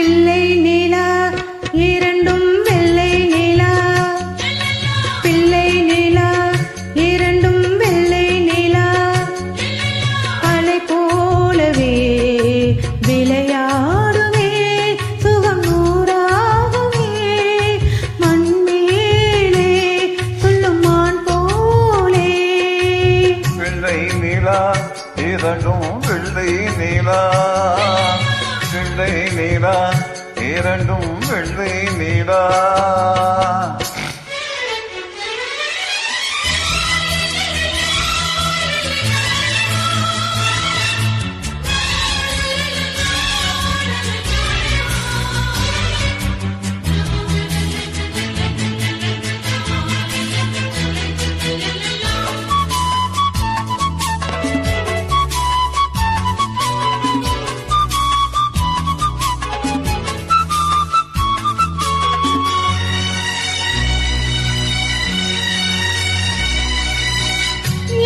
பிள்ளை நிலா இரண்டும் வெள்ளை நிலா பிள்ளை நிலா இரண்டும் வெள்ளை நிலா அலை போலவே விளையாடுமே சுகம் நூறாகுமே மண்மேலே சொல்லும் மான் போலே பிள்ளை நிலா இரண்டும் வெள்ளை நிலா பிள்ளை நிலா இரண்டும் வெள்ளை நிலா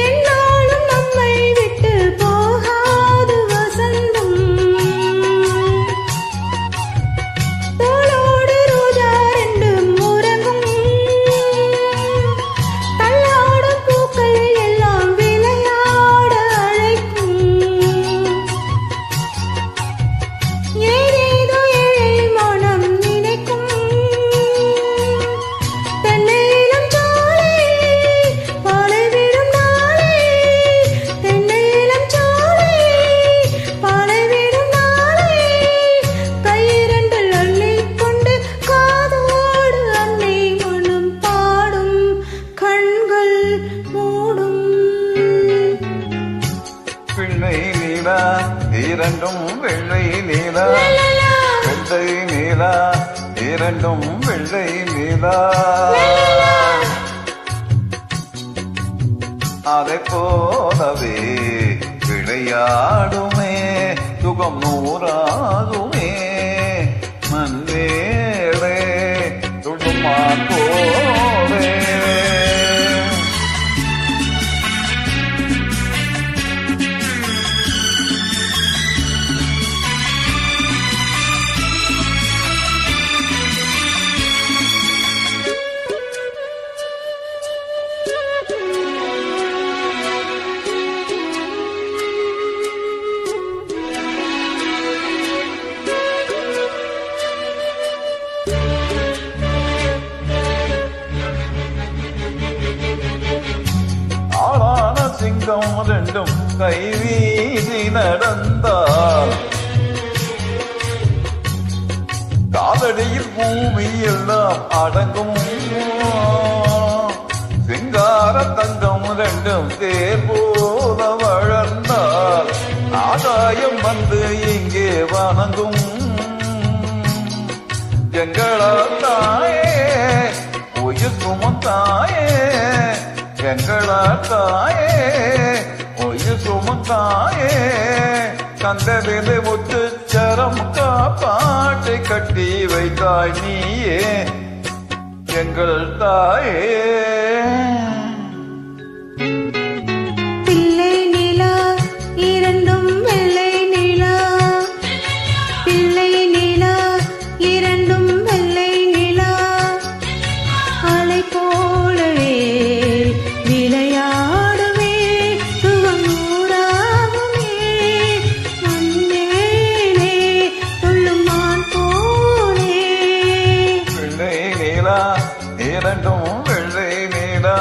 என்னாலும் நம்மை விட்டு போகாது வசந்தம் தோளோடு ரோஜா ரெண்டும் உறங்கும் தள்ளாடும் பூக்கள் எல்லாம் விளையாட அழைக்கும் ஏதேதோ ஏழை மனம் நினைக்கும் தென்னையிலும் சாலை பாலைவிடும் நாளை தென்னையிலும் சாலை பாலைவிடும் நாளை கையிரண்டில் அள்ளிக்கொண்டு காதோடு அன்னை மனம் பாடும் கண்கள் மூடும் பிள்ளை நிலா இரண்டும் வெள்ளை நிலா வெள்ளை நிலா இரண்டும் வெள்ளை நிலா அதை போலவே விளையாடுமே சுகம் நூறாகுமே மந்தேளே துடுமா போலே ஆளான சிங்கம் ரெண்டும் கைவீசி நடந்தால் காலடியில் பூமி எல்லாம் அடங்கும் சிங்கார தங்கம் ரெண்டும் தேர் போல வளர்ந்தால் ஆதாயம் வந்து இங்கே வணங்கும் எங்களா தாயே உயிர் சுமந்தாயே எங்களா தாயே உயிர் சுமந்தாயே கந்தவிலே முத்துச்சரம் காப்பாட்டை கட்டி வைத்தாய் நீயே எங்கள் தாயே பிள்ளை நிலா இரண்டும் வெள்ளை நிலா பிள்ளை நிலா இரண்டும் வெள்ளை நிலா அலை போலவே விளையாடுமே சுகம் நூறாகுமே மண்மேலே துள்ளும் மான் போலே பிள்ளை நிலா இரண்டும் வெள்ளை நிலா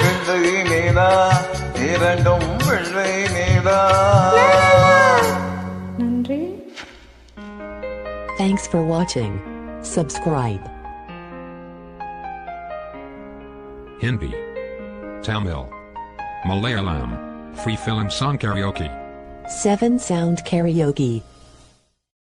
பிள்ளை நிலா இரண்டும் வெள்ளை நிலா நன்றி. Thanks for watching. Subscribe. Hindi, Tamil, Malayalam, free film song karaoke. 7 Sound Karaoke.